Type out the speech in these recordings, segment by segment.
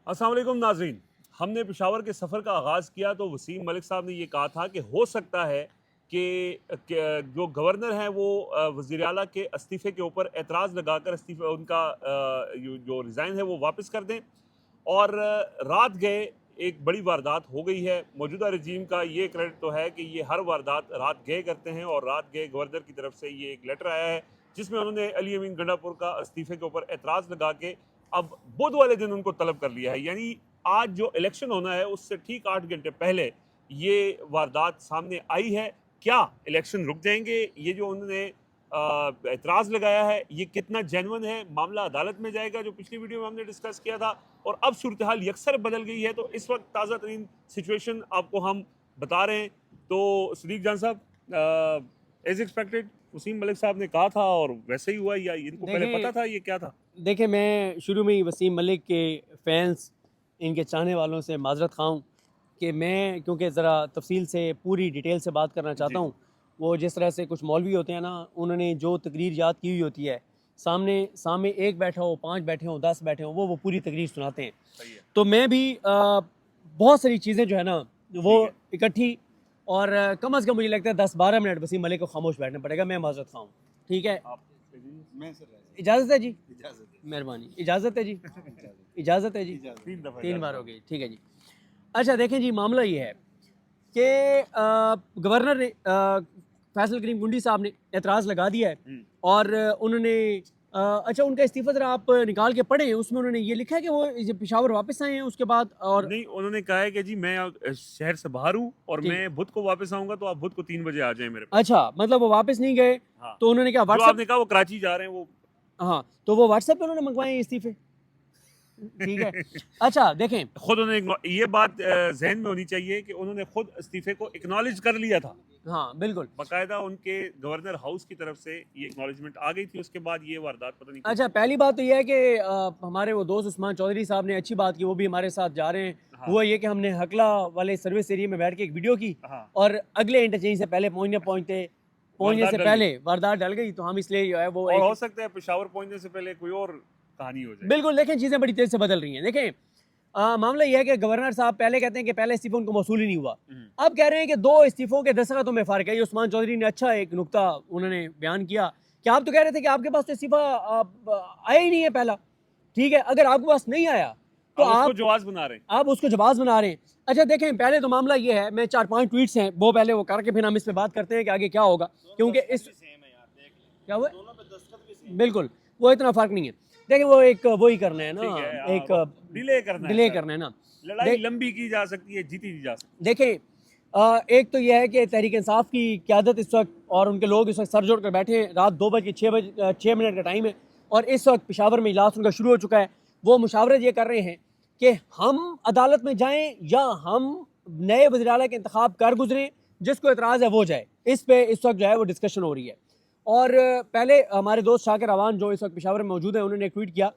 अस्सलाम वालेकुम नाज़रीन। हमने पेशावर के सफ़र का आगाज़ किया तो वसीम मलिक साहब ने ये कहा था कि हो सकता है कि जो गवर्नर हैं वो वज़ीर आला के इस्तीफ़े के ऊपर एतराज़ लगाकर इस्तीफ़ा उनका जो रिज़ाइन है वो वापस कर दें। और रात गए एक बड़ी वारदात हो गई है। मौजूदा रजीम का ये क्रेडिट तो है कि ये हर वारदात रात गए करते हैं और रात गए गवर्नर की तरफ से ये एक लेटर आया है जिसमें उन्होंने अली अमीन गंडापुर का इस्तीफ़े के ऊपर एतराज़ लगा के अब बुध वाले दिन उनको तलब कर लिया है। यानी आज जो इलेक्शन होना है उससे ठीक 8 घंटे पहले ये वारदात सामने आई है। क्या इलेक्शन रुक जाएंगे? ये जो उन्होंने एतराज़ लगाया है ये कितना जेन्युइन है? मामला अदालत में जाएगा जो पिछली वीडियो में हमने डिस्कस किया था। और अब सूरत हाल यकसर बदल गई है तो इस वक्त ताज़ा तरीन सिचुएशन आपको हम बता रहे हैं। तो सदीक जान साहब, एज एक्सपेक्टेड वसीम मलिक साहब ने कहा था और वैसे ही हुआ या इनको पहले पता था ये क्या था? देखिए, मैं शुरू में ही वसीम मलिक के फैंस, इनके चाहने वालों से माजरत खाऊं कि मैं क्योंकि ज़रा तफसील से पूरी डिटेल से बात करना चाहता हूं। वो जिस तरह से कुछ मौलवी होते हैं ना, उन्होंने जो तकरीर याद की हुई होती है, सामने सामने एक बैठा हो, 5 बैठे हों, 10 बैठे हों, वो पूरी तकरीर सुनाते हैं। तो मैं भी बहुत सारी चीज़ें जो है ना वो इकट्ठी और कम अज़ कम मुझे लगता है 10-12 मिनट वसीम मलिक को खामोश बैठना पड़ेगा। मैं माजरत खाऊँ, ठीक है? इजाज़त है जी? मेहरबानी। इजाज़त है जी? इजाज़त है जी? 3 बार हो गई, ठीक है जी। अच्छा देखें जी, मामला ये है कि गवर्नर ने फैसल करीम गुंडी साहब ने एतराज़ लगा दिया है और उन्होंने अच्छा उनका इस्तीफ़ा ज़रा आप निकाल के पढ़ें। उसमें उन्होंने ये लिखा है कि वो पेशावर वापस आए हैं उसके बाद। और नहीं, उन्होंने कहा है कि जी मैं शहर से बाहर हूँ और मैं बुध को वापस आऊंगा तो आप बुध को 3 बजे आ जाएं मेरे पास। अच्छा, मतलब वो वापस नहीं गए। हाँ। तो उन्होंने क्या जो व्हाट्सएप, आपने कहा वो कराची जा रहे हैं वो। हाँ, तो वो व्हाट्सएप पे उन्होंने मंगवाए इस्तीफ़े, ठीक है। अच्छा देखें, खुद उन्होंने ये बात जहन में होनी चाहिए कि उन्होंने खुद इस्तीफे को एक्नॉलेज कर लिया था। हाँ बिल्कुल। बाकायदा उनके गवर्नर हाउस की तरफ से ये एक्नॉलेजमेंट आ गई थी। उसके बाद ये वारदात पता नहीं अच्छा, पहली बात तो ये है कि हमारे वो दोस्त उस्मान चौधरी साहब ने अच्छी बात की, वो भी हमारे साथ जा रहे हैं। हाँ। हुआ ये कि हमने हकला वाले सर्विस एरिया में बैठ के एक वीडियो की हाँ। और अगले इंटरचेंज से पहले पहुंचने से पहले वारदात डल गई। तो हम इसलिए जो है वो और हो सकता है पेशावर पहुंचने से पहले कोई और कहानी हो जाए। बिल्कुल। देखें, चीज़ें बड़ी तेज़ से बदल रही हैं। देखें, मामला यह है कि गवर्नर साहब पहले कहते हैं कि पहले इस्तीफा उनको मौसूल ही नहीं हुआ। अब कह रहे हैं कि 2 इस्तीफों के दस्तखतों में फ़र्क है। ये उस्मान चौधरी ने अच्छा एक नुक्ता उन्होंने बयान किया कि आप तो कह रहे थे कि आपके पास तो इस्तीफा आया ही नहीं है पहला, ठीक है? अगर आपके पास नहीं आया तो आप उसको जवाब बना रहे हैं। आप उसको जवाब बना रहे हैं। अच्छा देखें, पहले तो मामला ये है, मैं 4-5 ट्वीट्स हैं वो पहले वो करके फिर हम इस पर बात करते हैं कि आगे क्या होगा, क्योंकि इस क्या हुआ बिल्कुल वो इतना फ़र्क नहीं है। देखिए, वो एक वही करना है ना, एक डिले करना है ना। लड़ाई लंबी की जा सकती है, जीती नहीं जा सकती। देखें, एक तो यह है कि तहरीक इंसाफ की क़यादत इस वक्त और उनके लोग इस वक्त सर जोड़ कर बैठे हैं। रात 2:06 का टाइम है और इस वक्त पेशावर में इजलास उनका शुरू हो चुका है। वो मुशावरत ये कर रहे हैं कि हम अदालत में जाएं या हम नए वज़ीर आला के इंतखाब कर गुजरें, जिसको एतराज़ है वो जाए। इस पे इस वक्त जो है वो डिस्कशन हो रही है। और पहले हमारे दोस्त शाकिर अवान जो इस वक्त पेशावर में मौजूद है, उन्होंने एक ट्वीट किया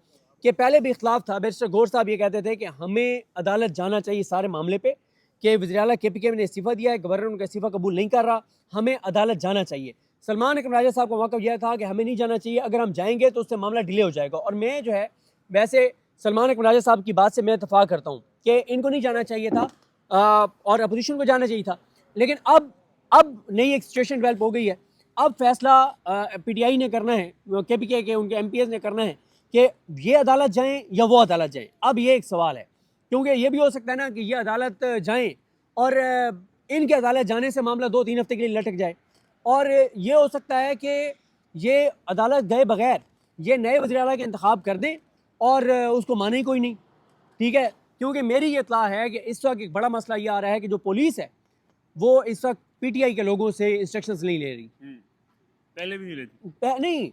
कि पहले भी इख्तलाफ था। बैरिस्टर गौर साहब ये कहते थे कि हमें अदालत जाना चाहिए सारे मामले पे, कि वज़ीर आला KPK ने इस्तीफ़ा दिया है, गवर्नर उनका इस्तीफ़ा कबूल नहीं कर रहा, हमें अदालत जाना चाहिए। सलमान अकरम राजा साहब का मौक़िफ़ यह था कि हमें नहीं जाना चाहिए, अगर हम जाएंगे तो उससे मामला डिले हो जाएगा। और मैं जो है वैसे सलमान अकरम राजा साहब की बात से मैं इत्तफ़ाक़ करता हूँ कि इनको नहीं जाना चाहिए था और अपोजिशन को जाना चाहिए था। लेकिन अब नई एक सिचुएशन डेवलप हो गई है। अब फैसला PTI ने करना है, KPK के उनके MPs ने करना है कि ये अदालत जाएं या वो अदालत जाएं। अब ये एक सवाल है, क्योंकि ये भी हो सकता है ना कि ये अदालत जाएं और इनके अदालत जाने से मामला 2-3 हफ्ते के लिए लटक जाए, और ये हो सकता है कि ये अदालत गए बगैर ये नए वज़ीर आला के इंतखाब कर दें और उसको माने ही कोई नहीं, ठीक है? क्योंकि मेरी ये इत्तला है कि इस वक्त एक बड़ा मसला ये आ रहा है कि जो पुलिस है वो इस वक्त PTI के लोगों से इंस्ट्रक्शंस नहीं ले रही। पहले भी नहीं लेती। नहीं,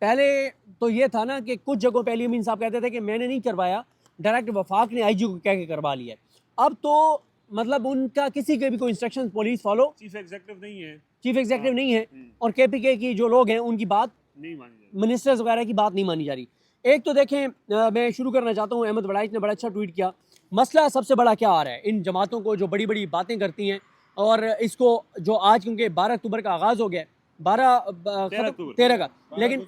पहले तो ये था ना कि कुछ जगहों पे अली अमीन साहब कहते थे कि मैंने नहीं करवाया, डायरेक्ट वफाक ने IG को कह के करवा लिया। अब तो मतलब उनका किसी के भी कोई instruction police follow, chief executive नहीं है और KPK की जो लोग हैं उनकी बात नहीं मानी जा रही, मिनिस्टर्स वगैरह की बात नहीं मानी जा रही। एक तो देखें, मैं शुरू करना चाहता हूँ, अहमद बड़ाइच ने बड़ा अच्छा ट्वीट किया। मसला सबसे बड़ा क्या आ रहा है इन जमातों को जो बड़ी बड़ी बातें करती हैं, और इसको जो आज क्योंकि 12 अक्टूबर का आगाज़ हो गया, 13 का, लेकिन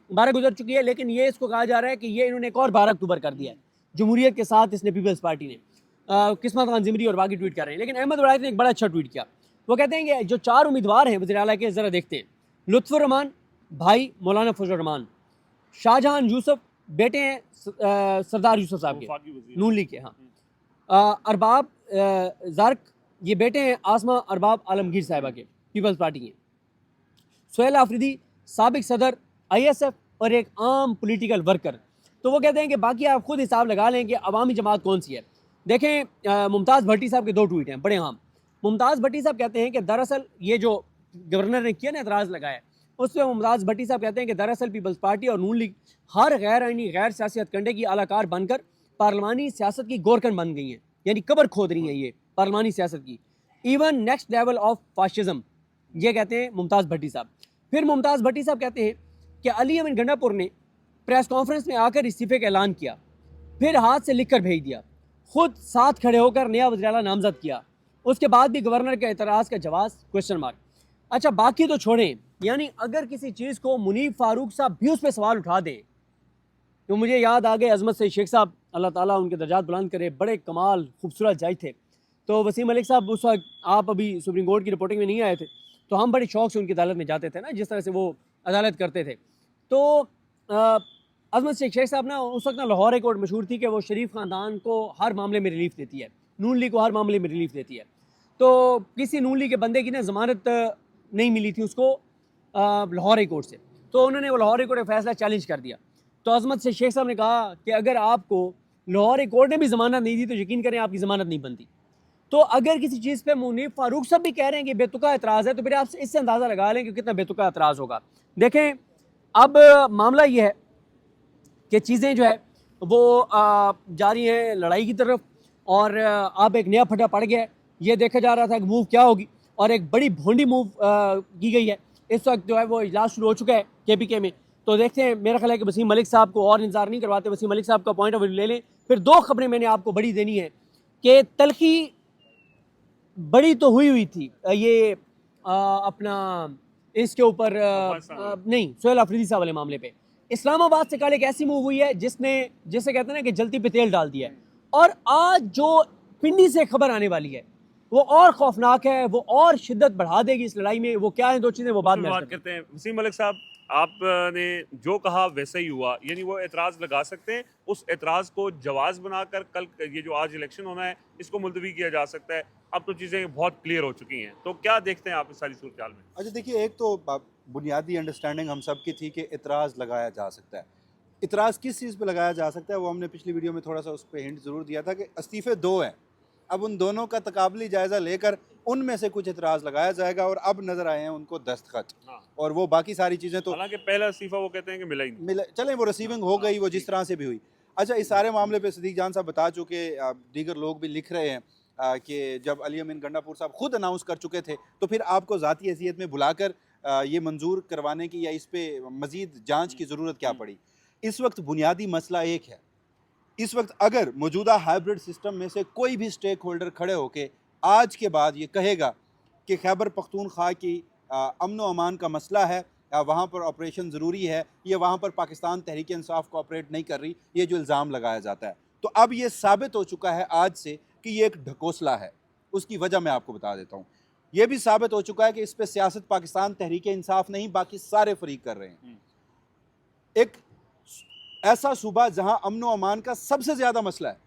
12 गुजर चुकी है, लेकिन ये इसको कहा जा रहा है कि ये इन्होंने एक और 12 अक्टूबर कर दिया है। जमहूरियत के साथ इसने पीपल्स पार्टी ने। किस्मत खान ज़िमरी और बाकी ट्वीट कर रहे हैं, लेकिन अहमद वलायत ने एक बड़ा अच्छा ट्वीट किया। वो कहते हैं कि जो 4 उम्मीदवार हैं वज़ीर आला के, ज़रा देखते हैं। लुत्फ़ुर रहमान भाई मौलाना फजल रहमान, शाहजहान यूसुफ बेटे हैं सरदार यूसुफ साहब के, नून लीग के, हाँ। अरबाब ज़ारक ये बेटे हैं आसमा अरबाब आलमगीर साहिबा के, पीपल्स पार्टी के। सुहेल आफरीदी साबिक सदर ISF और एक आम पॉलिटिकल वर्कर। तो वो कहते हैं कि बाकी आप खुद हिसाब लगा लें कि अवामी जमात कौन सी है। देखें, मुमताज़ भट्टी साहब के 2 ट्वीट हैं बड़े आम। मुमताज़ भट्टी साहब कहते हैं कि दरअसल ये जो गवर्नर ने किया ना, एतराज़ लगाया, उसमें मुमताज़ भट्टी साहब कहते हैं कि दरअसल पीपल्स पार्टी और नून लीग हर गैर आइनी गैर सियासी हथकंडे की आलाकार बनकर पार्लिमानी सियासत की गोरकन बन गई हैं, यानी कबर खोद रही हैं ये पार्लिमानी सियासत की। Even next level of fascism, ये कहते हैं मुमताज़ भट्टी साहब। फिर मुमताज़ भट्टी साहब कहते हैं कि अली अमीन गंडापुर ने प्रेस कॉन्फ्रेंस में आकर इस्तीफे का ऐलान किया, फिर हाथ से लिख कर भेज दिया, खुद साथ खड़े होकर नया वज़ीर आला नामजद किया, उसके बाद भी गवर्नर के एतराज़ का जवाब क्वेश्चन मार्क। अच्छा, बाकी तो छोड़ें, यानी अगर किसी चीज़ को मुनीब फारूक साहब भी उस पर सवाल उठा दें, तो मुझे याद आ गए अजमत से शेख साहब, अल्लाह ताला उनके दर्जात बुलंद करे, बड़े कमाल खूबसूरत जज थे। तो वसीम मलिक साहब उस वक्त, आप अभी सुप्रीम कोर्ट की रिपोर्टिंग में नहीं आए थे, तो हम बड़े शौक से उनकी अदालत में जाते थे ना, जिस तरह से वो अदालत करते थे। तो अजमत शेख साहब ना, उस वक्त ना लाहौर कोर्ट मशहूर थी कि वो शरीफ ख़ानदान को हर मामले में रिलीफ देती है, नून लीग को हर मामले में रिलीफ देती है। तो किसी नून लीग के बंदे की ना ज़मानत नहीं मिली थी उसको लाहौर कोर्ट से, तो उन्होंने वो लाहौर कोर्ट का फैसला चैलेंज कर दिया। तो अजमत से शेख साहब ने कहा कि अगर आपको लाहौर कोर्ट ने भी ज़मानत नहीं दी तो यकीन करें आपकी ज़मानत नहीं बनती। तो अगर किसी चीज़ पे मुनीब फारूक साहब भी कह रहे हैं कि बेतुका एतराज़ है, तो फिर आप इससे अंदाज़ा लगा लें कि कितना बेतुका एतराज़ होगा। देखें, अब मामला ये है कि चीज़ें जो है वो जा रही हैं लड़ाई की तरफ, और अब एक नया फटा पड़ गया है। ये देखा जा रहा था कि मूव क्या होगी, और एक बड़ी भोंडी मूव की गई है। इस वक्त जो है वो इजलास शुरू हो चुका है KPK में। तो देखते हैं, मेरा ख्याल है कि वसीम मलिक साहब को और इंतजार नहीं करवाते, वसीम मलिक साहब का पॉइंट ऑफ व्यू ले लें। फिर 2 खबरें मैंने आपको बड़ी देनी है कि तलखी बड़ी तो हुई थी ये अपना इसके ऊपर नहीं, सुहेल आफरीदी साहब वाले मामले पे इस्लामाबाद से कल एक ऐसी मूव हुई है जिसे कहते हैं ना कि जलती पे तेल डाल दिया है। और आज जो पिंडी से खबर आने वाली है वो और खौफनाक है, वो और शिद्दत बढ़ा देगी इस लड़ाई में। वो क्या है 2 चीज़ें, वो बाद में बात करते हैं। वसीम मलिक साहब, आपने जो कहा वैसा ही हुआ, यानी वो एतराज़ लगा सकते हैं, उस एतराज़ को जवाज़ बनाकर कल ये जो आज इलेक्शन होना है इसको मुलतवी किया जा सकता है। अब तो चीज़ें बहुत क्लियर हो चुकी हैं, तो क्या देखते हैं आप इस सारी सूरत में? अच्छा देखिए, एक तो बुनियादी अंडरस्टैंडिंग हम सब की थी कि इतराज़ लगाया जा सकता है। इतराज़ किस चीज़ पे लगाया जा सकता है वो हमने पिछली वीडियो में थोड़ा सा उस पर हिंट ज़रूर दिया था कि इस्तीफ़े 2 हैं। अब उन दोनों का तकाबली जायज़ा लेकर उनमें से कुछ इतराज़ लगाया जाएगा, और अब नज़र आए हैं उनको दस्तखत। हाँ। और वो बाकी सारी चीज़ें तो हालांकि पहला इस्तीफ़ा वो कहते हैं कि मिला ही नहीं। मिले, चलें वो रिसीविंग हो गई, वो जिस तरह से भी हुई। अच्छा, इस सारे मामले पे सदीक जान साहब बता चुके, दीगर लोग भी लिख रहे हैं कि जब अली अमीन गंडापुर साहब खुद अनाउंस कर चुके थे तो फिर आपको ज़ाती हैसियत में बुलाकर ये मंजूर करवाने की या इस पर मज़ीद जाँच की ज़रूरत क्या पड़ी। इस वक्त बुनियादी मसला एक है, इस वक्त अगर मौजूदा हाइब्रिड सिस्टम में से कोई भी स्टेक होल्डर खड़े होकर आज के बाद ये कहेगा कि खैबर पख्तूनख्वा की अमन व अमान का मसला है, वहाँ पर ऑपरेशन ज़रूरी है, या वहाँ पर पाकिस्तान तहरीक इंसाफ कोऑपरेट नहीं कर रही, ये जो इल्ज़ाम लगाया जाता है, तो अब ये साबित हो चुका है आज से कि ये एक ढकोसला है। उसकी वजह मैं आपको बता देता हूँ। ये भी साबित हो चुका है कि इस पर सियासत पाकिस्तान तहरीक इंसाफ नहीं, बाकी सारे फरीक कर रहे हैं। एक ऐसा सूबा जहाँ अमन व अमान का सबसे ज़्यादा मसला है,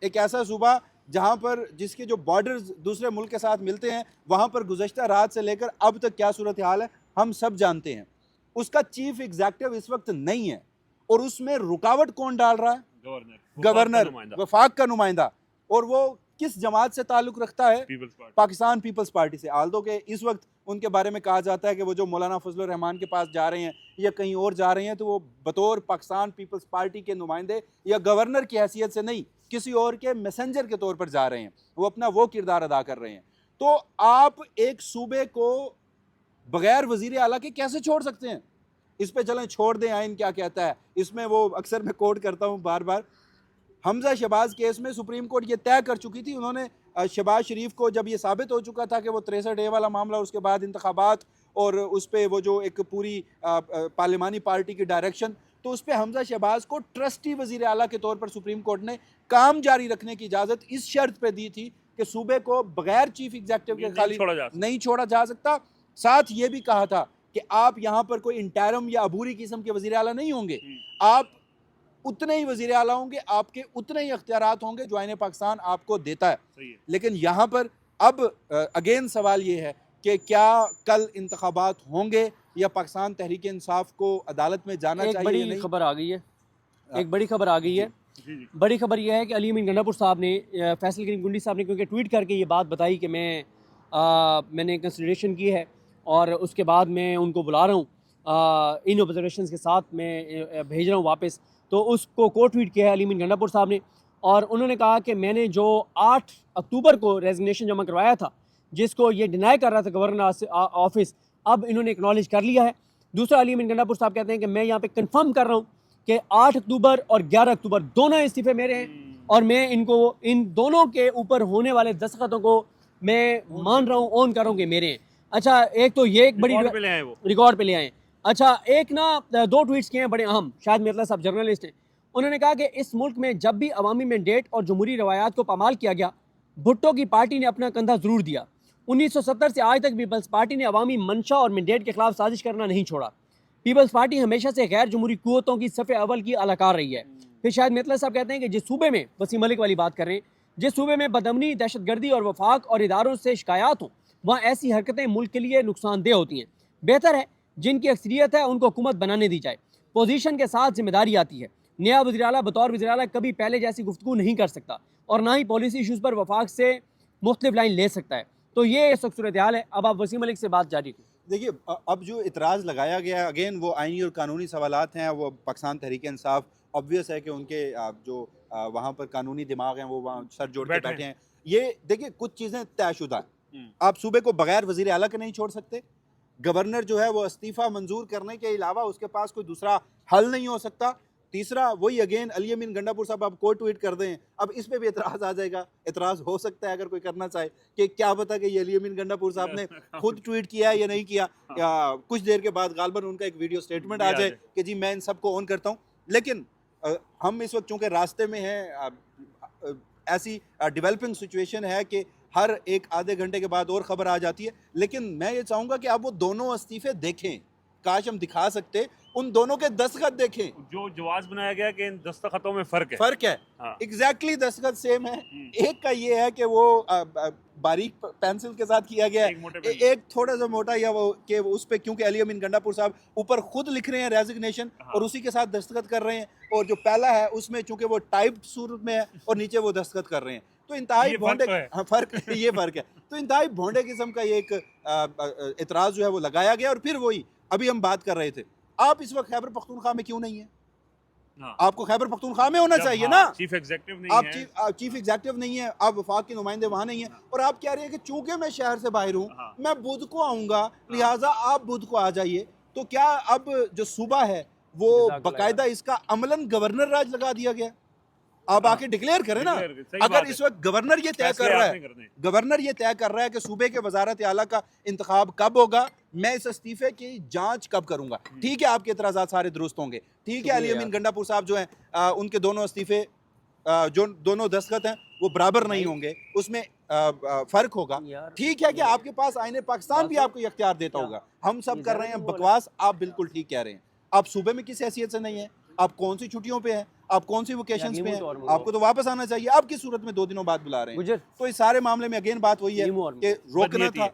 एक ऐसा सूबा जहाँ पर जिसके जो बॉर्डर्स दूसरे मुल्क के साथ मिलते हैं, वहाँ पर गुज़श्ता रात से लेकर अब तक क्या सूरत हाल है हम सब जानते हैं। उसका चीफ एग्जीक्यूटिव इस वक्त नहीं है, और उसमें रुकावट कौन डाल रहा है? गवर्नर, वफाक का नुमाइंदा। और वो किस जमात से ताल्लुक़ रखता है? पाकिस्तान पीपल्स पार्टी से। आल्दो के इस वक्त उनके बारे में कहा जाता है कि वो जो मौलाना फजलुर रहमान के पास जा रहे हैं या कहीं और जा रहे हैं, तो वो बतौर पाकिस्तान पीपल्स पार्टी के नुमाइंदे या गवर्नर की हैसियत से नहीं, किसी और के मैसेंजर के तौर पर जा रहे हैं। वो अपना वो किरदार अदा कर रहे हैं। तो आप एक सूबे को बगैर वज़ीर आला के कैसे छोड़ सकते हैं? इस पे चलें छोड़ दें, आइन क्या कहता है। इसमें वो अक्सर मैं कोट करता हूँ बार बार, हमजा शहबाज केस में सुप्रीम कोर्ट ये तय कर चुकी थी, उन्होंने शहबाज शरीफ को जब ये साबित हो चुका था कि वो 63A वाला मामला, उसके बाद इंतखाबात और उस पर वो जो एक पूरी पार्लिमानी पार्टी की डायरेक्शन, तो उस पर हमजा शहबाज को ट्रस्टी वजीर आला के तौर पर सुप्रीम कोर्ट ने काम जारी रखने की इजाज़त इस शर्त पे दी थी कि सूबे को बगैर चीफ एग्जीक्यूटिव के खाली नहीं छोड़ा जा सकता। साथ ये भी कहा था कि आप यहाँ पर कोई इंटरम या अबूरी किस्म के वजीर आला नहीं होंगे, आप उतने ही वजीर आला होंगे, आपके उतने ही अख्तियारात होंगे जो आईन पाकिस्तान आपको देता है। लेकिन यहाँ पर अब अगेन सवाल ये है कि क्या कल इंतखाबात होंगे या पाकिस्तान तहरीक इंसाफ को अदालत में जाना चाहिए? बड़ी खबर आ गई है, एक बड़ी खबर आ गई है। बड़ी खबर यह है कि अली अमीन गंडापुर साहब ने, फैसल करीम गुंडी साहब ने क्योंकि ट्वीट करके ये बात बताई कि मैंने कंसिडरेशन की है और उसके बाद मैं उनको बुला रहा हूँ, इन ऑब्जर्वेशन के साथ मैं भेज रहा हूँ वापस। तो उसको को ट्वीट किया है अली अमीन गंडापुर साहब ने, और उन्होंने कहा कि मैंने जो 8 अक्टूबर को रेजिग्नेशन जमा करवाया था, जिसको ये डिनाई कर रहा था गवर्नर ऑफिस, अब इन्होंने एक्नॉलेज कर लिया है। दूसरा, अली अमीन गंडापुर साहब कहते हैं कि मैं यहाँ पे कंफर्म कर रहा हूँ कि 8 अक्टूबर और 11 अक्टूबर दोनों इस्तीफे मेरे हैं और मैं इनको इन दोनों के ऊपर होने वाले दस्तखतों को मैं मान रहा हूँ, ऑन कर रहा हूँ कि मेरे हैं। अच्छा, एक तो ये एक बड़ी रिकॉर्ड पे ले आए। अच्छा, एक ना 2 ट्वीट्स किए हैं बड़े अहम, शायद मिर्ज़ा साहब जर्नलिस्ट हैं। उन्होंने कहा कि इस मुल्क में जब भी अवामी मैंडेट और जमहूरी रवायात को पामाल किया गया, भुट्टो की पार्टी ने अपना कंधा ज़रूर दिया। 1970 से आज तक पीपल्स पार्टी ने अवामी मंशा और मैंडेट के खिलाफ साजिश करना नहीं छोड़ा। पीपल्स पार्टी हमेशा से गैर जमहूरी कुव्वतों की सफ़े अव्वल की अलाकार रही है। फिर शायद मिर्ज़ा साहब कहते हैं कि जिस सूबे में, वसीम मलिक वाली बात कर रहे हैं, जिस सूबे में बदअमनी, दहशतगर्दी और वफाक और इदारों से शिकायत हो, वहाँ ऐसी हरकतें मुल्क के लिए नुकसानदेह होती हैं। बेहतर है जिनकी अक्सरियत है उनको हुकूमत बनाने दी जाए। पोजीशन के साथ जिम्मेदारी आती है। नया वज़ीर आला बतौर वज़ीर आला कभी पहले जैसी गुफ्तगू नहीं कर सकता और ना ही पॉलिसी इशूज़ पर वफाक से मुख्तलिफ लाइन ले सकता है। तो ये इस वक्त सूरत हाल है। अब आप वसीम मलिक से बात जारी करें। देखिए, अब जो इतराज़ लगाया गया है, अगेन वो आइनी और कानूनी सवालात हैं। वो पाकिस्तान तहरीक इंसाफ, ऑब्वियस है कि उनके जो वहाँ पर कानूनी दिमाग हैं वो वहाँ सर जोड़ के बैठे हैं। ये देखिए, कुछ चीज़ें तयशुदा हैं। आप सूबे को बगैर वज़ीर आला के नहीं छोड़ सकते। गवर्नर जो है वो इस्तीफ़ा मंजूर करने के अलावा उसके पास कोई दूसरा हल नहीं हो सकता। तीसरा, वही अगेन अली अमीन गंडापुर साहब आप को ट्वीट कर दें, अब इस पे भी एतराज़ आ जाएगा। एतराज़ हो सकता है अगर कोई करना चाहे कि क्या पता कि ये अली अमीन गंडापुर साहब ने खुद ट्वीट किया है या नहीं किया, या कुछ देर के बाद गालबन उनका एक वीडियो स्टेटमेंट आ जाए कि जी मैं इन सबको ऑन करता हूँ। लेकिन हम इस वक्त चूँकि रास्ते में हैं, ऐसी डेवलपिंग सिचुएशन है कि हर एक आधे घंटे के बाद और ख़बर आ जाती है। लेकिन मैं ये चाहूँगा कि आप वो दोनों इस्तीफ़े देखें, काश हम दिखा सकते, उन दोनों के दस्तखत देखें। जो जवाब बनाया गया कि इन दस्तखतों में फ़र्क है। हाँ। एग्जैक्टली दस्तखत सेम है। एक का ये है कि वो बारीक पेंसिल के साथ किया गया है, एक थोड़ा सा मोटा, या वो कि उस पर क्योंकि अली अमीन गंडापुर साहब ऊपर खुद लिख रहे हैं रेजिग्नेशन और उसी के साथ दस्तखत कर रहे हैं, और जो पहला है उसमें चूंकि वो टाइप्ड सूरत में है और नीचे वो दस्तखत कर रहे हैं। तो इंतहाई भोंडे, हाँ फ़र्क ये फ़र्क है। तो इंतहाई भोंडे किस्म का ये एक इतराज़ जो है वो लगाया गया। और फिर वही अभी हम बात कर रहे थे, आप इस वक्त खैबर पख्तूनख्वा में क्यों नहीं है? आपको खैबर पख्तूनख्वा में होना चाहिए ना। चीफ एग्जीक्यूटिव नहीं आप चीफ एग्जीक्यूटिव नहीं है, आप वफाक के नुमाइंदे वहाँ नहीं है, और आप कह रहे हैं कि चूंकि मैं शहर से बाहर हूँ, मैं बुध को आऊँगा, लिहाजा आप बुध को आ जाइए। तो क्या अब जो सूबा है वो बाकायदा इसका अमलन गवर्नर राज लगा दिया गया? आप आके डिक्लेयर करें ना। अगर इस वक्त गवर्नर ये तय कर रहा है, गवर्नर ये तय कर रहा है कि सूबे के वजारत आला का इंतखाब कब होगा, मैं इस इस्तीफे की जांच कब करूंगा, ठीक है आपके एतराज़ात सारे दुरुस्त होंगे, ठीक है अली अमीन गंडापुर साहब जो हैं उनके दोनों इस्तीफे, जो दोनों दस्तखत हैं वो बराबर नहीं होंगे, उसमें फ़र्क होगा। ठीक है कि आपके पास आईने पाकिस्तान भी आपको इख्तियार देता होगा। हम सब कर रहे हैं बकवास, आप बिल्कुल ठीक कह रहे हैं। आप सूबे में किस हैसियत से नहीं है, आप कौन सी छुट्टियों पे हैं, आप कौन सी वोकेशंस पे हैं, आपको तो वापस आना चाहिए। आप किस सूरत में 2 दिनों बाद बुला रहे हैं? तो इस सारे मामले में अगेन बात वही है कि रोकना था।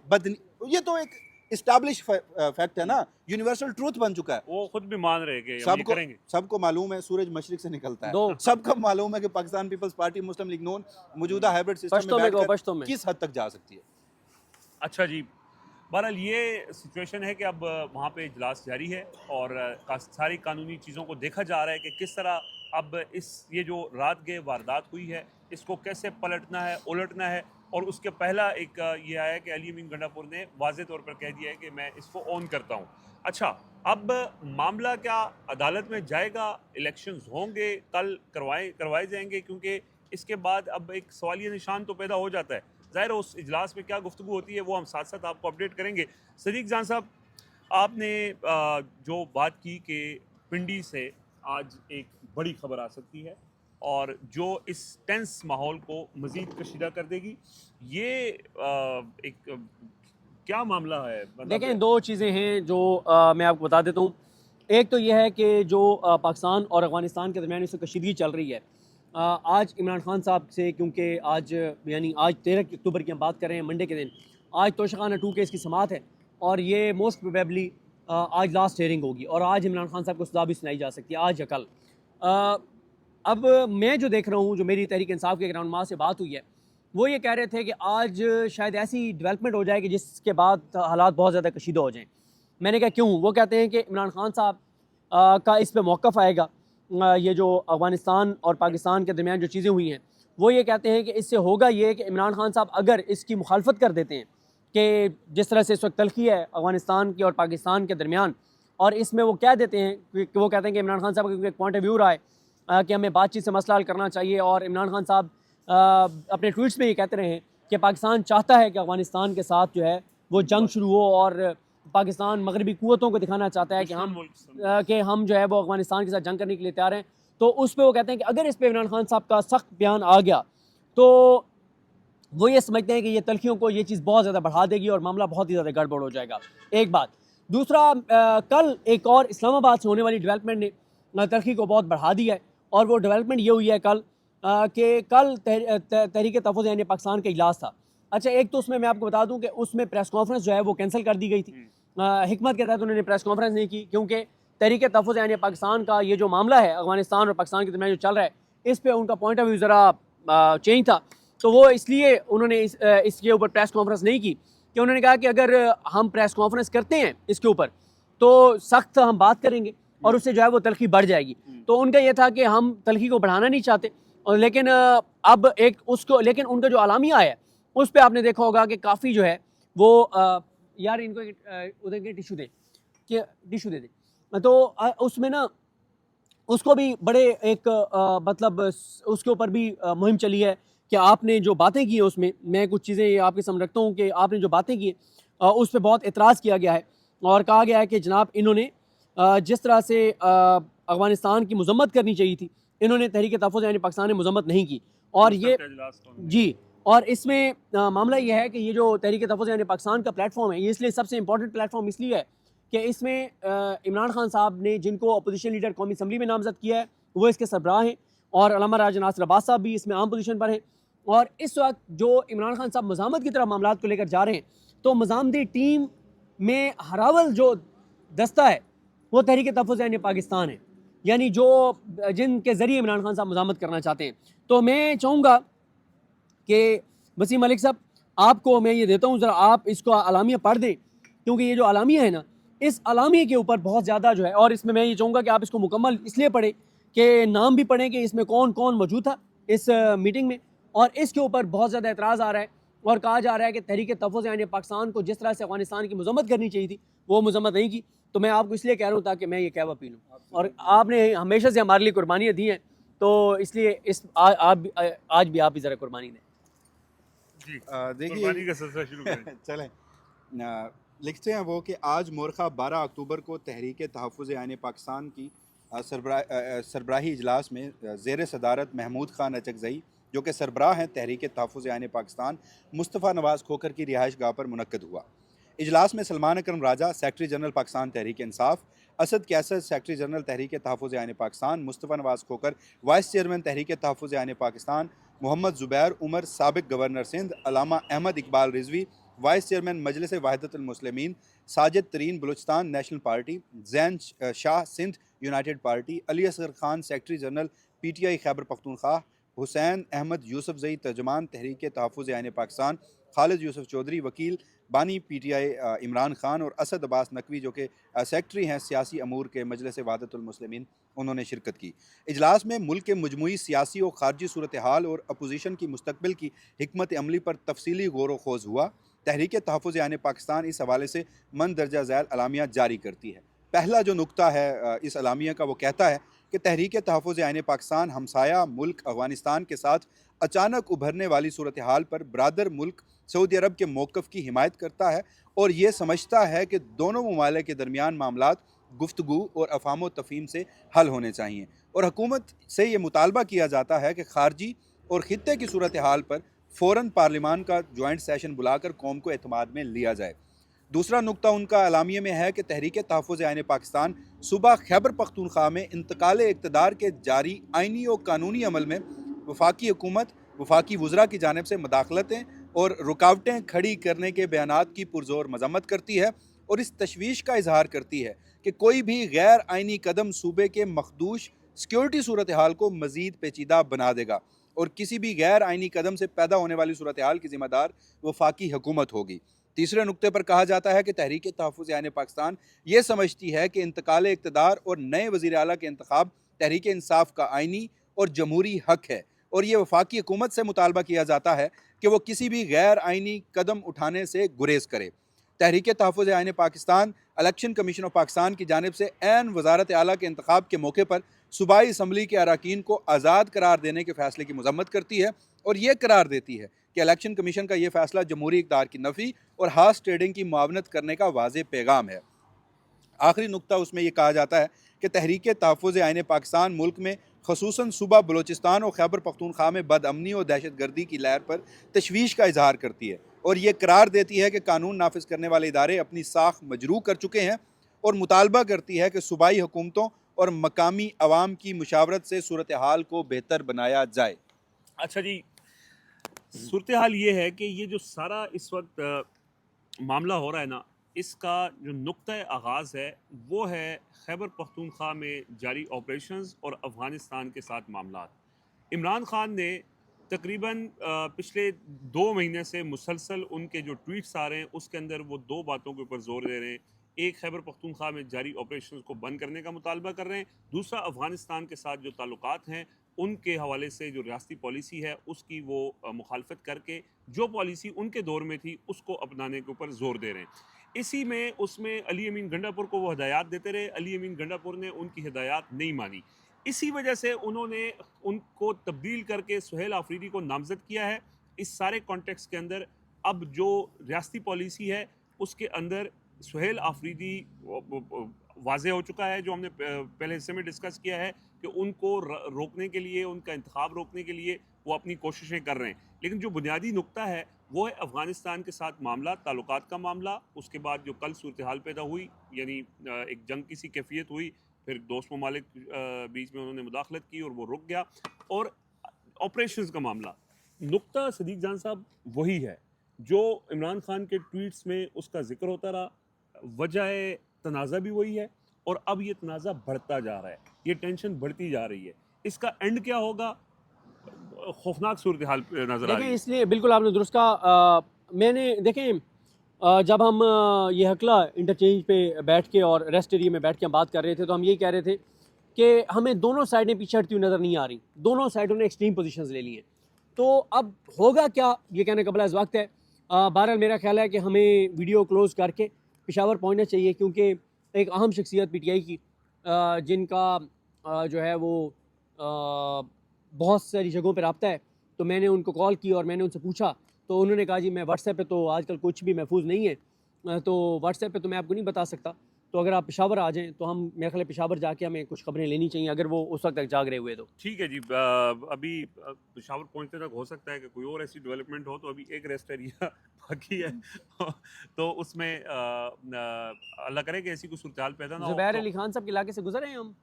ये तो एक इस्टेब्लिश फैक्ट है ना, यूनिवर्सल ट्रूथ बन चुका है। वो खुद भी मान रहे हैं, सबको मालूम है सूरज मशरिक से निकलता है। सबको मालूम है कि पाकिस्तान पीपल्स पार्टी, मुस्लिम लीग नून मौजूदा हाइब्रिड सिस्टम में बैठकर किस हद तक जा सकती है। अच्छा जी, बहरहाल ये सिचुएशन है कि अब वहाँ पे इजलास जारी है और सारी कानूनी चीज़ों को देखा जा रहा है कि किस तरह अब ये जो रात गए वारदात हुई है इसको कैसे पलटना है, उलटना है। और उसके पहला एक ये आया कि अली अमीन गंडापुर ने वाज़े तौर पर कह दिया है कि मैं इसको ऑन करता हूँ। अच्छा, अब मामला क्या अदालत में जाएगा, इलेक्शंस होंगे, कल करवाए जाएंगे, क्योंकि इसके बाद अब एक सवालिया निशान तो पैदा हो जाता है। ज़ाहिर है उस इजलास में क्या गुफ्तगू होती है वो हम साथ साथ आपको अपडेट करेंगे। सदीक जान साहब, आपने जो बात की कि पिंडी से आज एक बड़ी खबर आ सकती है और जो इस टेंस माहौल को मज़ीद कशीदा कर देगी। ये एक क्या मामला है? मतलब देखें, दो चीज़ें हैं जो मैं आपको बता देता हूँ। एक तो यह है कि जो पाकिस्तान और अफ़गानिस्तान के दरमियान इसमें कशीदगी चल रही है। आज इमरान खान साहब से, क्योंकि आज यानी आज 13 अक्टूबर की हम बात कर रहे हैं, मंडे के दिन, आज तोशाखाना 2 केस की समाअत है और ये मोस्ट प्रोबेबली आज लास्ट हेयरिंग होगी और आज इमरान खान साहब को सज़ा भी सुनाई जा सकती है, आज या कल। अब मैं जो देख रहा हूँ, जो मेरी तहरीक इंसाफ के ग्राउंड माँ से बात हुई है, वो ये कह रहे थे कि आज शायद ऐसी डेवलपमेंट हो जाए कि जिसके बाद हालात बहुत ज़्यादा कशीदा हो जाएं। मैंने कहा क्यों? वो कहते हैं कि इमरान खान साहब का इस पे मौक़िफ़ आएगा। ये जो अफ़गानिस्तान और पाकिस्तान के दरमियान जो चीज़ें हुई हैं, वो ये कहते हैं कि इससे होगा ये कि इमरान खान साहब अगर इसकी मुखालफत कर देते हैं कि जिस तरह से इस वक्त तलखी है अफ़गानिस्तान की और पाकिस्तान के दरमियान, और इसमें वो कह देते हैं कि वो कहते हैं कि इमरान खान साहब का एक पॉइंट ऑफ व्यू रहा है कि हमें बातचीत से मसला हल करना चाहिए, और इमरान खान साहब अपने ट्वीट्स में ये कहते रहे हैं कि पाकिस्तान चाहता है कि अफ़गानिस्तान के साथ जो है वो जंग शुरू हो, और पाकिस्तान मगरबी क़ुव्वतों को दिखाना चाहता है कि हम जो है वो अफ़गानिस्तान के साथ जंग करने के लिए तैयार हैं। तो उस पर वो कहते हैं कि अगर इस पर इमरान खान साहब का सख्त बयान आ गया तो वो ये समझते हैं कि ये तलखियों को ये चीज़ बहुत ज़्यादा बढ़ा देगी और मामला बहुत ही ज़्यादा गड़बड़ हो जाएगा। एक बात। दूसरा, कल एक और इस्लामाबाद से होने वाली डेवलपमेंट ने तलखी को बहुत बढ़ा दिया है, और वो डेवलपमेंट ये हुई है कल कि कल तहरीक तहफ़्फ़ुज़ यानी पाकिस्तान का इजलास था। अच्छा, एक तो उसमें मैं आपको बता दूं कि उसमें प्रेस कॉन्फ्रेंस जो है वो कैंसिल कर दी गई थी। हिकमत के तहत उन्होंने प्रेस कॉन्फ्रेंस नहीं की, क्योंकि तहरीक तहफ़्फ़ुज़ यानी पाकिस्तान का ये जो मामला है अफ़गानिस्तान और पाकिस्तान के दरमियान जो चल रहा है, इस पर उनका पॉइंट ऑफ व्यू ज़रा चेंज था। तो वो इसलिए उन्होंने इसके ऊपर प्रेस कॉन्फ्रेंस नहीं की, कि उन्होंने कहा कि अगर हम प्रेस कॉन्फ्रेंस करते हैं इसके ऊपर तो सख्त हम बात करेंगे और उससे जो है वो तलखी बढ़ जाएगी। तो उनका ये था कि हम तलखी को बढ़ाना नहीं चाहते, और लेकिन अब एक उसको, लेकिन उनका जो आलामिया है उस पर आपने देखा होगा कि काफ़ी जो है वो यार इनको उधर के टिशू दे, कि टिशू दे दे, तो उसमें ना उसको भी बड़े एक मतलब उसके ऊपर भी मुहिम चली है कि आपने जो बातें की हैं उसमें, मैं कुछ चीज़ें आपके सामने रखता हूँ कि आपने जो बातें की उस पर बहुत एतराज़ किया गया है और कहा गया है कि जनाब इन्होंने जिस तरह से अफ़गानिस्तान की मज़म्मत करनी चाहिए थी, इन्होंने तहरीक तहफ़्फ़ुज़ यानी पाकिस्तान ने मज़म्मत नहीं की। और ये जी, और इसमें मामला ये है कि ये जो तहरीक तहफ़्फ़ुज़ यानी पाकिस्तान का प्लेटफॉर्म है, ये इसलिए सबसे इंपॉर्टेंट प्लेटफॉर्म इसलिए है कि इसमें इमरान खान साहब ने जिनको अपोजिशन लीडर कौमी असम्बली में नामज़द किया है वो इसके सरबराह हैं, और अल्लामा राजा नासिर अब्बास साहब भी इसमें आम पोजीशन पर हैं। और इस वक्त जो इमरान खान साहब मज़ामत की तरफ मामलात को लेकर जा रहे हैं, तो मज़ामती टीम में हरावल जो दस्ता है वो तहरीक तहफ़्फ़ुज़ यानी पाकिस्तान है, यानी जो जिनके ज़रिए इमरान खान साहब मज़ामत करना चाहते हैं। तो मैं चाहूँगा कि वसीम मलिक साहब, आपको मैं ये देता हूँ, ज़रा आप इसको अलामिया पढ़ दें, क्योंकि ये जो अलामिया है ना, इस अलामिया के ऊपर बहुत ज़्यादा जो है, और इसमें मैं ये चाहूँगा कि आप इसको मुकम्मल इसलिए पढ़ें कि नाम भी पढ़ें कि इसमें कौन कौन मौजूद था इस मीटिंग में, और इसके ऊपर बहुत ज़्यादा एतराज़ आ रहा है और कहा जा रहा है कि तहरीक तहफ़्फ़ुज़ यानी पाकिस्तान को जिस तरह से अफ़गानिस्तान की मज़म्मत करनी चाहिए थी वो मज़म्मत नहीं की। तो मैं आपको इसलिए कह रहा हूँ ताकि मैं ये कहवा पी लूँ, और आपने हमेशा से हमारे लिए कुर्बानियाँ दी हैं, तो इसलिए आज भी आप भी ज़रा कुर्बानी दें। जी, देखिए का सिलसिला शुरू करें। चलें, लिखते हैं वो कि आज मोरखा 12 अक्टूबर को तहरीक तहफ़्फ़ुज़ यानी पाकिस्तान की सरबराही इजलास में ज़ेर सदारत महमूद खान अचकज़ई, जो कि सरबराह हैं तहरीक तहफ़्फ़ुज़ यानी पाकिस्तान, मुस्तफ़ा नवाज़ खोखर की रिहाइश गाह पर मुनक्कद हुआ। इजलास में Salman Akram Raja secretary general Pakistan Tehreek Insaf, Asad Qaiser secretary general Tehreek Tahaffuz यानी पाकिस्तान, मुस्तफ़ा नवाज़ खोखर वाइस चेयरमैन तहरीक तहफ़्फ़ुज़ यानी पाकिस्तान, मोहम्मद ज़ुबैर उमर साबिक़ governor Sindh, Allama Ahmad Iqbal Rizvi vice chairman Majlis Wahdatul Muslimeen, Sajid Tareen Balochistan national party, Zain Shah Sindh united party, Ali Asghar Khan secretary general PTI Khyber Pakhtunkhwa, Hussain Ahmad Yousafzai तर्जमान तहरीक तहफ़्फ़ुज़ यानी पाकिस्तान, खालिद यूसुफ चौधरी वकील बानी PTI इमरान खान, और असद अब्बास नकवी जो कि सेक्रेटरी हैं सियासी अमूर के मजलिस वहदतुल मुस्लिमीन, उन्होंने शिरकत की। इजलास में मुल्क के मजमूई सियासी और खारजी सूरत हाल और अपोजिशन की मुस्तकबिल की हिकमत अमली पर तफसीली गौर व खोज हुआ। तहरीक तहफ़्फ़ुज़ यानी पाकिस्तान इस हवाले से मंदरजा ज़ैल अलामिया जारी करती है। पहला जो नुक्ता है इस अलामिया का, वो कहता है कि तहरीक तहफ़्फ़ुज़ यानी पाकिस्तान हमसाया मुल्क अफ़गानिस्तान के साथ अचानक उभरने वाली सूरत हाल पर ब्रादर मुल्क सऊदी अरब के मौक़िफ़ की हिमायत करता है और ये समझता है कि दोनों ममालिक के दरमियान मामलात गुफ्तगू और अफाम तफ़हीम से हल होने चाहिए। और हुकूमत से ये मुतालबा किया जाता है कि खारजी और ख़ित्ते की सूरत हाल पर फ़ौरन पार्लिमान का जॉइंट सेशन बुलाकर कौम को एतमाद में लिया जाए। दूसरा नुक्ता उनका एलामिया में है कि तहरीक तहफ़्फ़ुज़ आइन पाकिस्तान सूबा खैबर पख्तूनख्वा में इंतकाल इक़्तिदार के जारी आइनी और कानूनी अमल में वफाकी हुकूमत, वफाकी वज़रा की जानिब से मदाखलतें और रुकावटें खड़ी करने के बयानात की पुरज़ोर मज़म्मत करती है और इस तशवीश का इजहार करती है कि कोई भी गैर आइनी कदम सूबे के मखदूश सिक्योरिटी सूरत हाल को मज़ीद पेचीदा बना देगा और किसी भी गैर आइनी कदम से पैदा होने वाली सूरत हाल की ज़िम्मेदार वफाकी हुकूमत होगी। तीसरे नुक्ते पर कहा जाता है कि तहरीक तहफ़्फ़ुज़ आइन पाकिस्तान ये समझती है कि इंतकाल इक़्तिदार और नए वज़ीर आला के इंतखाब तहरीक इंसाफ का आइनी और जमहूरी हक है और ये वफाकी हुकूमत से मुतालबा किया जाता है कि वो किसी भी गैर आइनी कदम उठाने से गुरेज करे। तहरीक तहफ़्फ़ुज़ आइन Pakistan election commission of Pakistan की जानिब से ऐन वज़ारत आला के इंतखाब के मौके पर सूबाई असम्बली के अरकान को आज़ाद करार देने के फ़ैसले की मज़म्मत करती है और ये करार देती है कि इलेक्शन कमीशन का ये फ़ैसला जमहूरी इक़्तिदार की नफ़ी और हार्स ट्रेडिंग की मुआवनत करने का वाज़ेह पैगाम है। आखिरी नुक्ता उसमें यह कहा जाता है कि तहरीक तहफ़्फ़ुज़ आइन पाकिस्तान मुल्क में ख़ुसूसन सूबा बलूचिस्तान और खैबर पख्तूनख्वा में बदअमनी और दहशत गर्दी की लहर पर तशवीश का इजहार करती है और ये करार देती है कि कानून नाफिज करने वाले इदारे अपनी साख मजरू कर चुके हैं और मुतालबा करती है कि सूबाई हुकूमतों और मकामी अवाम की मुशावरत से सूरत हाल को बेहतर बनाया जाए। अच्छा जी, सूरत हाल ये है कि ये जो सारा इस वक्त मामला हो रहा है ना, इसका जो नुक्ता आगाज़ है वो है खैबर पख्तूनख्वा में जारी ऑपरेशंस और अफ़गानिस्तान के साथ मामला। इमरान खान ने तकरीबन पिछले 2 महीने से मुसलसल उनके जो ट्वीट्स आ रहे हैं उसके अंदर वो 2 बातों के ऊपर जोर दे रहे हैं। एक, खैबर पख्तूनख्वा में जारी ऑपरेशंस को बंद करने का मुतालबा कर रहे हैं। दूसरा, अफ़गानिस्तान के साथ जो ताल्लुकात हैं उनके हवाले से जो रियासती पॉलिसी है उसकी वो मुखालफत करके जो पॉलिसी उनके दौर में थी उसको अपनाने के ऊपर जोर दे रहे हैं। इसी में उसमें अली अमीन गंडापुर को वो हिदायत देते रहे, अली अमीन गंडापुर ने उनकी हिदायत नहीं मानी। इसी वजह से उन्होंने उनको तब्दील करके सुहेल आफरीदी को नामजद किया है। इस सारे कॉन्टेक्स्ट के अंदर अब जो रियासती पॉलिसी है उसके अंदर सुहेल आफरीदी वाज़े हो चुका है, जो हमने पहले हिस्से में डिस्कस किया है कि उनको रोकने के लिए, उनका इंतखाब रोकने के लिए वो अपनी कोशिशें कर रहे हैं। लेकिन जो बुनियादी नुक्ता है वो है अफ़गानिस्तान के साथ मामला, ताल्लुकात का मामला। उसके बाद जो कल सूरत हाल पैदा हुई, यानी एक जंग की सी कैफियत हुई, फिर दोस्त ममालिक बीच में उन्होंने मुदाखलत की और वो रुक गया, और ऑपरेशंस का मामला। नुक्ता सदीक जान साहब वही है जो इमरान खान के ट्वीट्स में उसका जिक्र होता रहा, वजह तनाज़ा भी वही है और अब ये तनाज़ा बढ़ता जा रहा है, ये टेंशन बढ़ती जा रही है। इसका एंड क्या होगा, खौफनाक सूरत हाल नज़र आ रही देखें, है। इसलिए बिल्कुल आपने दुरुस्त कहा। मैंने देखें, जब हम ये हकला इंटरचेंज पे बैठ के और रेस्ट एरिया में बैठ के हम बात कर रहे थे तो हम यही कह रहे थे कि हमें दोनों साइडें पीछे हटती हुई नज़र नहीं आ रही, दोनों साइडों ने एक्सट्रीम पोजीशंस ले ली हैं। तो अब होगा क्या, ये कहने का बड़ा इस वक्त है। बहरहाल मेरा ख्याल है कि हमें वीडियो क्लोज़ करके पेशावर पहुँचना चाहिए, क्योंकि एक अहम शख्सियत PTI की जिनका जो है वो बहुत सारी जगहों पर रब्ता है, तो मैंने उनको कॉल की और मैंने उनसे पूछा तो उन्होंने कहा जी मैं व्हाट्सएप पे तो आजकल कुछ भी महफूज नहीं है, तो व्हाट्सएप पे तो मैं आपको नहीं बता सकता, तो अगर आप पेशावर आ जाएं तो हम, मेरे ख्याल है पेशावर जाके हमें कुछ खबरें लेनी चाहिए अगर वो उस वक्त तक जाग रहे हुए तो। ठीक है जी, अभी पेशावर पहुंचने तक हो सकता है कि कोई और ऐसी डेवलपमेंट हो, तो अभी एक रेस्ट एरिया बाकी है तो उसमें अल्लाह करे कि ऐसी कोई सूरत हाल पैदा ना हो। ज़ुबैर तो अली खान साहब के इलाके से गुजरे हैं हम,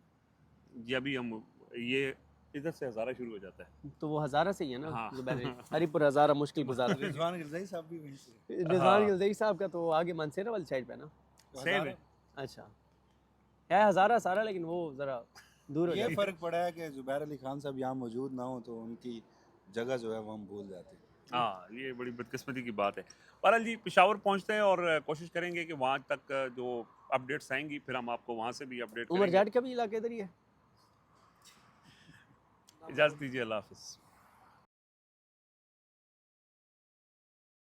ये अभी हम ये इधर से हज़ारा शुरू हो जाता है। तो वो हज़ारा से ही है ना। हाँ। ज़ुबैर अली, हरीपुर हज़ारा मुश्किल गुजारा। रिजवान गिरज़ई साहब भी वहीं से। रिजवान गिलज़ई साहब का तो आगे मानसेरा वाली साइड पे ना। सेम है। अच्छा है हज़ारा सारा, लेकिन वो ज़रा दूर हो ये जाता है। फ़र्क पड़ा है कि ज़ुबैर अली खान साहब यहाँ मौजूद ना हो तो उनकी जगह जो है वो हम भूल जाते हैं। हाँ, ये बड़ी बदकिस्मती की बात है। बहरहाल जी, पेशावर पहुंचते हैं और कोशिश करेंगे कि वहाँ तक जो अपडेट्स आएंगी फिर हम आपको वहाँ से भी अपडेट उमर करेंगे। जाट का भी इलाका इधर ही है। इजाज़त दीजिए, अल्लाह हाफ़िज़।